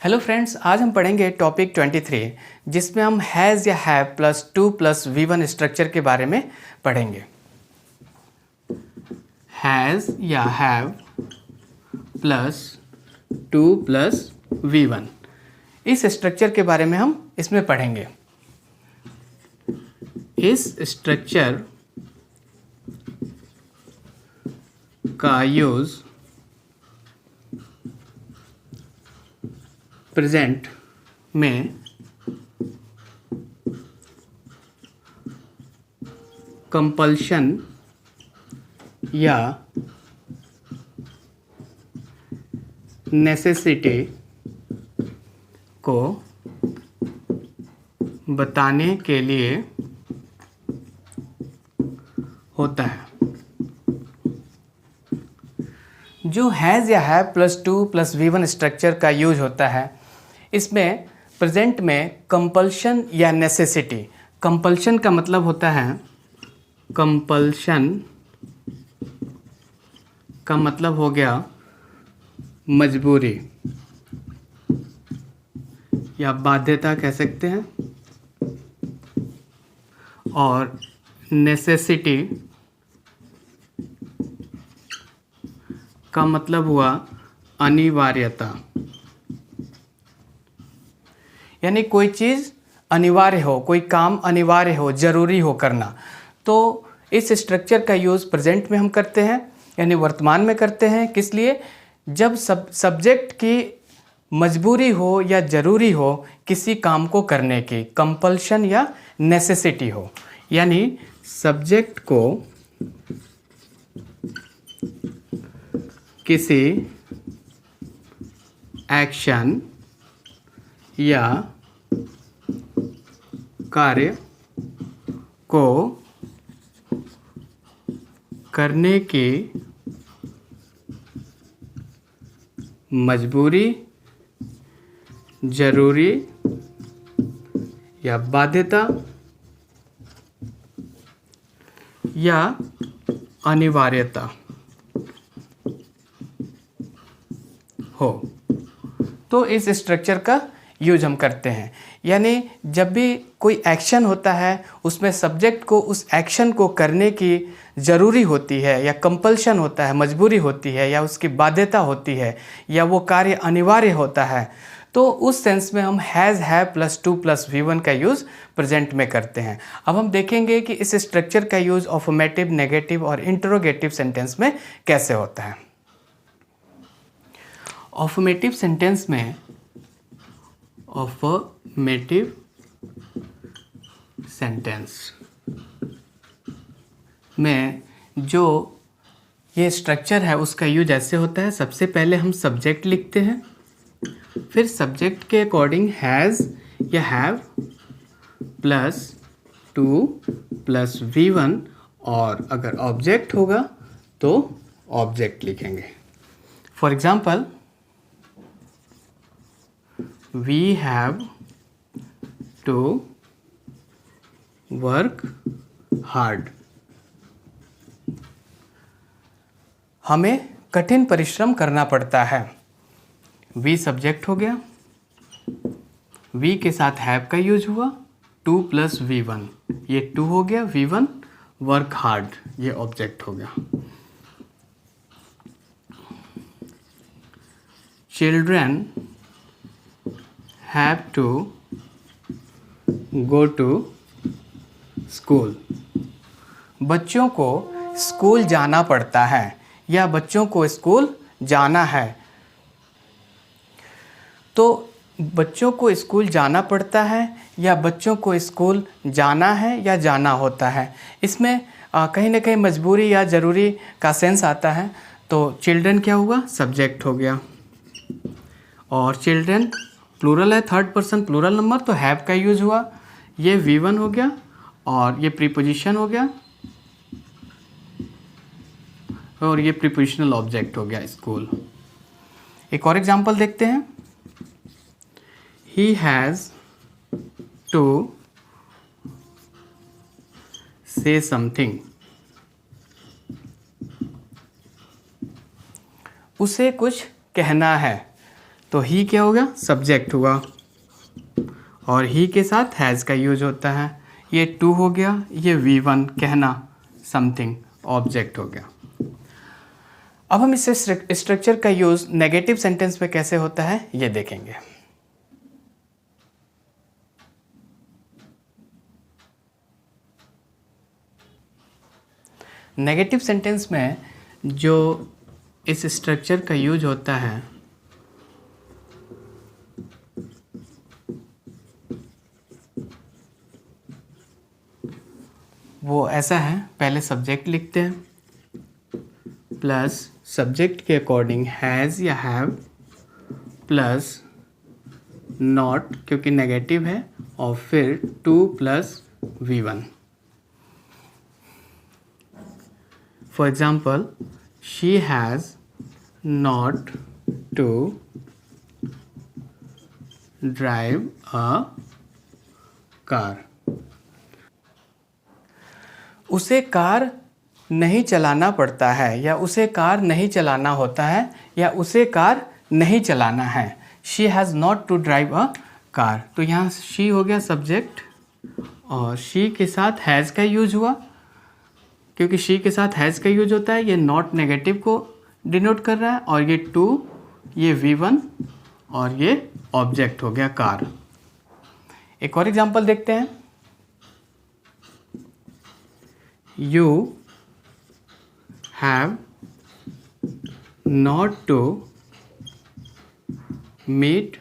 Hello friends, आज हम पढ़ेंगे टॉपिक 23 जिसमें हम हैज़ या have plus 2 plus V1 structure के बारे में पढ़ेंगे। हैज़ या हैव प्लस 2 प्लस V1, इस स्ट्रक्चर के बारे में हम इसमें पढ़ेंगे। इस स्ट्रक्चर का यूज़ प्रेजेंट में कंपल्शन या नेसेसिटी को बताने के लिए होता है। जो हैज़ या have plus 2 plus V1 structure का यूज होता है, इसमें प्रेजेंट में कंपल्शन या नेसेसिटी, कंपल्शन का मतलब होता है, कंपल्शन का मतलब हो गया मजबूरी या बाध्यता कह सकते हैं, और नेसेसिटी का मतलब हुआ अनिवार्यता, यानी कोई चीज़ अनिवार्य हो, कोई काम अनिवार्य हो, ज़रूरी हो करना, तो इस स्ट्रक्चर का यूज़ प्रेजेंट में हम करते हैं, यानी वर्तमान में करते हैं। किस लिए? जब सब्जेक्ट की मजबूरी हो या ज़रूरी हो किसी काम को करने की, कंपल्शन या नेसेसिटी हो, यानी सब्जेक्ट को किसी एक्शन या कार्य को करने की मजबूरी, जरूरी या बाध्यता या अनिवार्यता हो, तो इस स्ट्रक्चर का यूज हम करते हैं। यानी जब भी कोई एक्शन होता है उसमें सब्जेक्ट को उस एक्शन को करने की ज़रूरी होती है या कंपल्शन होता है, मजबूरी होती है, या उसकी बाध्यता होती है, या वो कार्य अनिवार्य होता है, तो उस सेंस में हम has have plus 2 plus V1 का यूज़ प्रेजेंट में करते हैं। अब हम देखेंगे कि इस स्ट्रक्चर का यूज़ अफर्मेटिव, नेगेटिव और इंटरोगेटिव सेंटेंस में कैसे होता है। अफर्मेटिव सेंटेंस में, अफर्मेटिव सेंटेंस में जो ये स्ट्रक्चर है उसका यूज ऐसे होता है। सबसे पहले हम सब्जेक्ट लिखते हैं, फिर सब्जेक्ट के अकॉर्डिंग हैज़ या हैव प्लस 2 प्लस V1, और अगर ऑब्जेक्ट होगा तो ऑब्जेक्ट लिखेंगे। For example, we have to work hard, हमें कठिन परिश्रम करना पड़ता है। we सब्जेक्ट हो गया, we के साथ have का यूज हुआ, 2 प्लस V1, ये 2 हो गया, V1 वर्क हार्ड, ये ऑब्जेक्ट हो गया। Children have to go to school, बच्चों को स्कूल जाना पड़ता है या बच्चों को स्कूल जाना है। तो बच्चों को स्कूल जाना पड़ता है या बच्चों को स्कूल जाना है या जाना होता है, इसमें कहीं ना कहीं मजबूरी या ज़रूरी का सेंस आता है। तो चिल्ड्रन क्या हुआ? सब्जेक्ट हो गया, और चिल्ड्रन प्लूरल है, थर्ड पर्सन प्लूरल नंबर, तो हैव का यूज हुआ, ये V1 हो गया, और ये प्रीपोजिशन हो गया, और ये प्रीपोजिशनल ऑब्जेक्ट हो गया स्कूल। एक और एग्जांपल देखते हैं। He has to say something, उसे कुछ कहना है, तो ही क्या होगा, सब्जेक्ट हुआ, और ही के साथ हैज़ का यूज होता है। ये टू हो गया, ये V1 कहना, समथिंग ऑब्जेक्ट हो गया। अब हम इस स्ट्रक्चर का यूज नेगेटिव सेंटेंस में कैसे होता है ये देखेंगे। नेगेटिव सेंटेंस में जो इस स्ट्रक्चर का यूज होता है वो ऐसा है, पहले सब्जेक्ट लिखते हैं प्लस सब्जेक्ट के अकॉर्डिंग हैज़ या हैव प्लस नॉट क्योंकि नेगेटिव है, और फिर to plus V1। For example, she has not to drive a car. उसे कार नहीं चलाना पड़ता है, या उसे कार नहीं चलाना होता है, या उसे कार नहीं चलाना है। She has not to drive a car. तो यहाँ शी हो गया सब्जेक्ट, और शी के साथ हैज़ का यूज हुआ, क्योंकि शी के साथ हैज़ का यूज होता है। ये नॉट नेगेटिव को डिनोट कर रहा है, और ये टू, ये V1, और ये ऑब्जेक्ट हो गया कार। एक और एग्जांपल देखते हैं। You have not to meet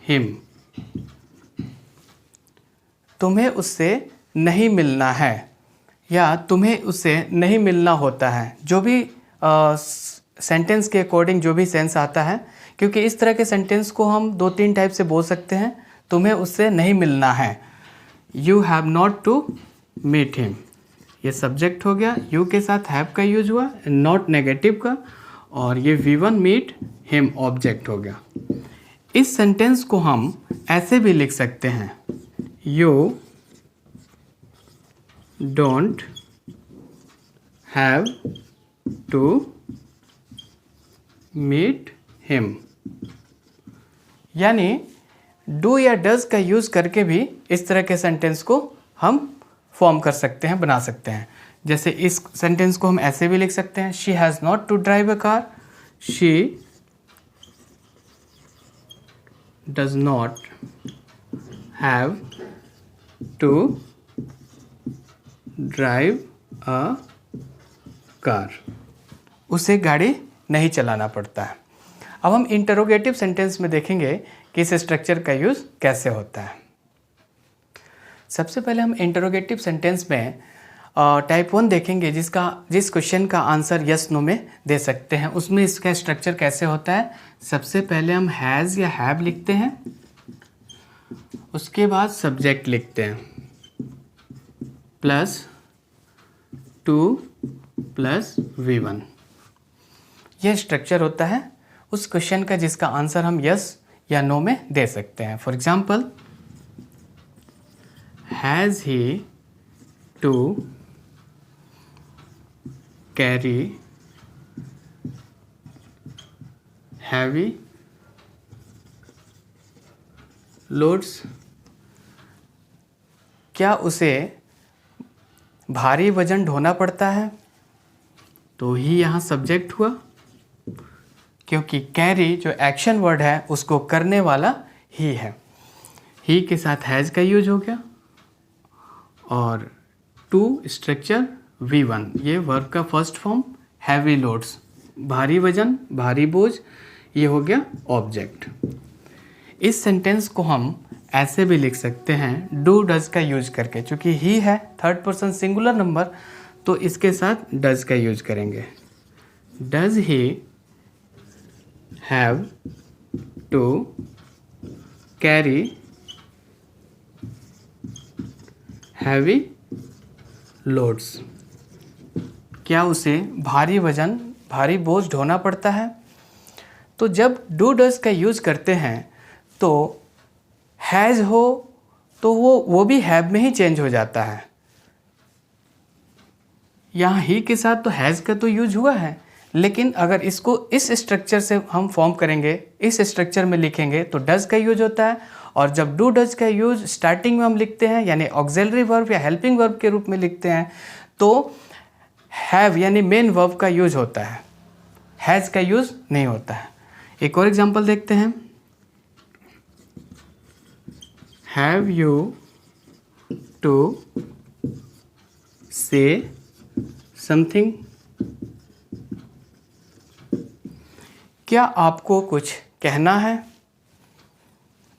him। तुम्हें उससे नहीं मिलना है, या तुम्हें उससे नहीं मिलना होता है। जो भी सेंटेंस के अकॉर्डिंग जो भी सेंस आता है, क्योंकि इस तरह के सेंटेंस को हम दो तीन टाइप से बोल सकते हैं। तुम्हें उससे नहीं मिलना है, you have not to meet him, ये सब्जेक्ट हो गया, यू के साथ हैव का यूज हुआ, नॉट नेगेटिव का, और ये V1 मीट हिम ऑब्जेक्ट हो गया। इस सेंटेंस को हम ऐसे भी लिख सकते हैं, you don't have to meet him. यानी डू या डज का यूज करके भी इस तरह के सेंटेंस को हम फॉर्म कर सकते हैं, बना सकते हैं। जैसे इस सेंटेंस को हम ऐसे भी लिख सकते हैं, she has not to drive a car, she does not have to drive a car. उसे गाड़ी नहीं चलाना पड़ता है। अब हम इंटरोगेटिव सेंटेंस में देखेंगे कि इस स्ट्रक्चर का यूज़ कैसे होता है। सबसे पहले हम इंटरोगेटिव सेंटेंस में टाइप 1 देखेंगे, जिस क्वेश्चन का आंसर यस नो में दे सकते हैं। उसमें इसका स्ट्रक्चर कैसे होता है। सबसे पहले हम हैज़ या हैव लिखते हैं, उसके बाद सब्जेक्ट लिखते हैं प्लस टू प्लस V1। यह स्ट्रक्चर होता है उस क्वेश्चन का जिसका आंसर हम यस या नो में दे सकते हैं। For example, has he to carry heavy loads. क्या उसे भारी वजन ढोना पड़ता है। तो ही यहाँ सब्जेक्ट हुआ, क्योंकि कैरी जो एक्शन वर्ड है उसको करने वाला ही है। ही के साथ हैज़ का यूज हो गया, और टू स्ट्रक्चर V1, ये वर्ब का फर्स्ट फॉर्म, हैवी लोड्स भारी वजन, भारी बोझ, ये हो गया ऑब्जेक्ट। इस सेंटेंस को हम ऐसे भी लिख सकते हैं डू डज का यूज करके, क्योंकि ही है थर्ड पर्सन सिंगुलर नंबर, तो इसके साथ डज का यूज करेंगे। Does he have to carry heavy loads. क्या उसे भारी वजन, भारी बोझ ढोना पड़ता है। तो जब डू डज का यूज करते हैं तो हैज़ हो तो वो भी हैव में ही चेंज हो जाता है। यहाँ ही के साथ तो हैज़ का तो यूज हुआ है, लेकिन अगर इसको इस स्ट्रक्चर से हम फॉर्म करेंगे, इस स्ट्रक्चर में लिखेंगे तो डज का यूज होता है। और जब डू डज का यूज स्टार्टिंग में हम लिखते हैं यानी ऑक्सिलरी वर्ब या हेल्पिंग वर्ब के रूप में लिखते हैं तो हैव यानी मेन वर्ब का यूज होता है, हैज़ का यूज नहीं होता है। एक और एग्जांपल देखते हैं, have you to say something, क्या आपको कुछ कहना है।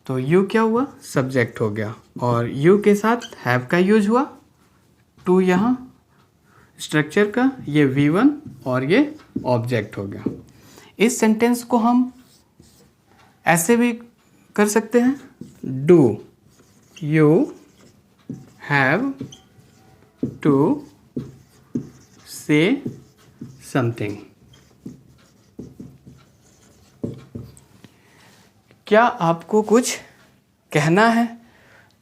तो यू क्या हुआ, सब्जेक्ट हो गया और यू के साथ हैव का यूज हुआ, टू यहाँ स्ट्रक्चर का, ये V1 और ये ऑब्जेक्ट हो गया। इस सेंटेंस को हम ऐसे भी कर सकते हैं, do you have to say something, क्या आपको कुछ कहना है।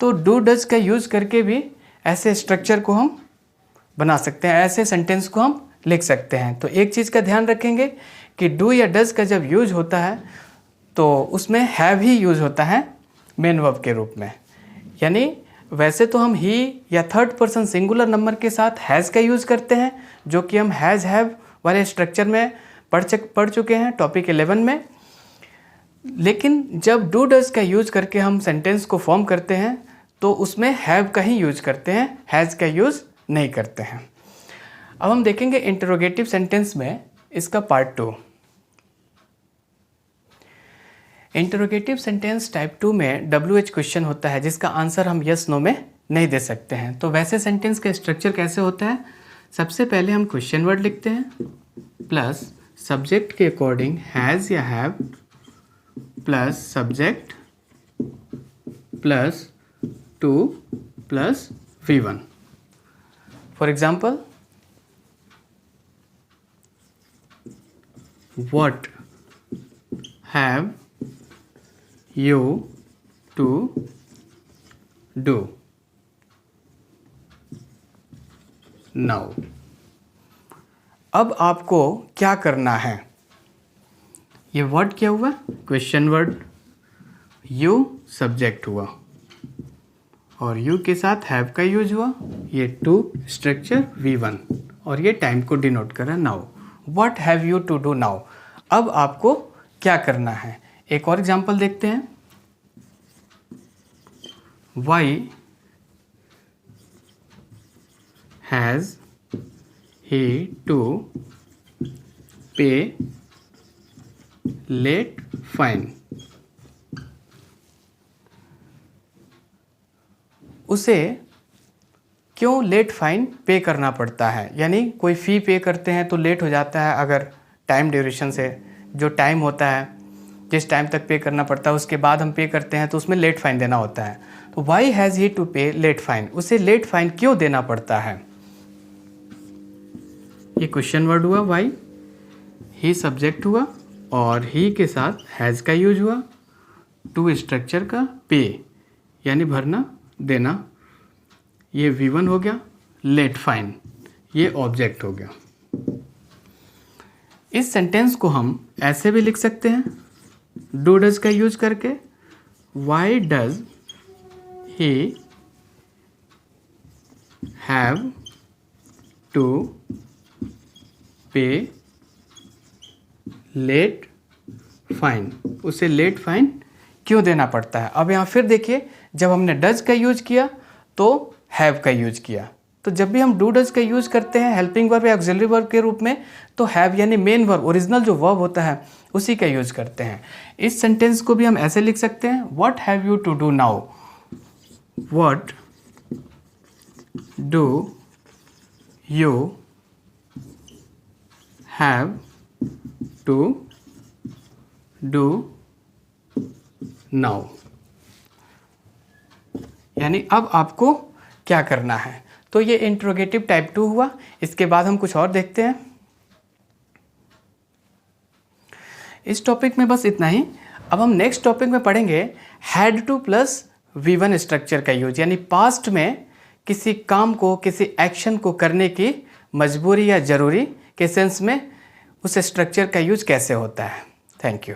तो डू डज का यूज करके भी ऐसे स्ट्रक्चर को हम बना सकते हैं, ऐसे सेंटेंस को हम लिख सकते हैं। तो एक चीज़ का ध्यान रखेंगे कि डू या डज का जब यूज होता है तो उसमें हैव ही यूज होता है मेन वर्ब के रूप में। यानी वैसे तो हम ही या थर्ड पर्सन सिंगुलर नंबर के साथ हैज़ का यूज़ करते हैं, जो कि हम हैज़ हैव वाले स्ट्रक्चर में पढ़ चुके हैं टॉपिक 11 में। लेकिन जब डू डज का यूज करके हम सेंटेंस को फॉर्म करते हैं तो उसमें हैव का ही यूज करते हैं, हैज़ का यूज़ नहीं करते हैं। अब हम देखेंगे इंटरोगेटिव सेंटेंस में इसका पार्ट 2। इंटरोगेटिव सेंटेंस टाइप 2 में WH क्वेश्चन होता है जिसका आंसर हम यस नो में नहीं दे सकते हैं। तो वैसे सेंटेंस का स्ट्रक्चर कैसे होता है, सबसे पहले हम क्वेश्चन वर्ड लिखते हैं प्लस सब्जेक्ट के अकॉर्डिंग हैज़ या have plus subject plus two plus V1। For example, what have you to do now। अब आपको क्या करना है। ये वर्ड क्या हुआ, क्वेश्चन वर्ड, यू सब्जेक्ट हुआ और यू के साथ हैव का यूज हुआ, ये टू स्ट्रक्चर V1 और ये टाइम को डिनोट कर रहा है now. What have you to do now? अब आपको क्या करना है। एक और एग्जांपल देखते हैं, Why has he to pay late fine? उसे क्यों लेट फाइन पे करना पड़ता है। यानी कोई फ़ी पे करते हैं तो लेट हो जाता है अगर टाइम ड्यूरेशन से, जो टाइम होता है जिस टाइम तक पे करना पड़ता है उसके बाद हम पे करते हैं तो उसमें लेट फाइन देना होता है। तो Y has he to pay late fine, उसे लेट फाइन क्यों देना पड़ता है। ये क्वेश्चन वर्ड हुआ वाई, ही सब्जेक्ट हुआ और ही के साथ हैज़ का यूज हुआ, टू स्ट्रक्चर का, पे यानी भरना देना, ये V1 हो गया, लेट फाइन ये ऑब्जेक्ट हो गया। इस सेंटेंस को हम ऐसे भी लिख सकते हैं डू डज का यूज करके, why does he have to pay late fine, उसे लेट फाइन क्यों देना पड़ता है। अब यहाँ फिर देखिए, जब हमने डज का यूज किया तो हैव का यूज किया, तो जब भी हम डू डज का यूज करते हैं हेल्पिंग वर्ब या ऑक्सिलरी वर्ब के रूप में तो हैव यानी मेन वर्ब, ओरिजिनल जो वर्ब होता है उसी का यूज करते हैं। इस सेंटेंस को भी हम ऐसे लिख सकते हैं, what have you to do now, what do you have to do now. यानी अब आपको क्या करना है। तो ये इंट्रोगेटिव टाइप 2 हुआ। इसके बाद हम कुछ और देखते हैं। इस टॉपिक में बस इतना ही। अब हम नेक्स्ट टॉपिक में पढ़ेंगे had to plus V1 structure का यूज, यानी पास्ट में किसी काम को, किसी एक्शन को करने की मजबूरी या ज़रूरी के सेंस में उस स्ट्रक्चर का यूज कैसे होता है। Thank you.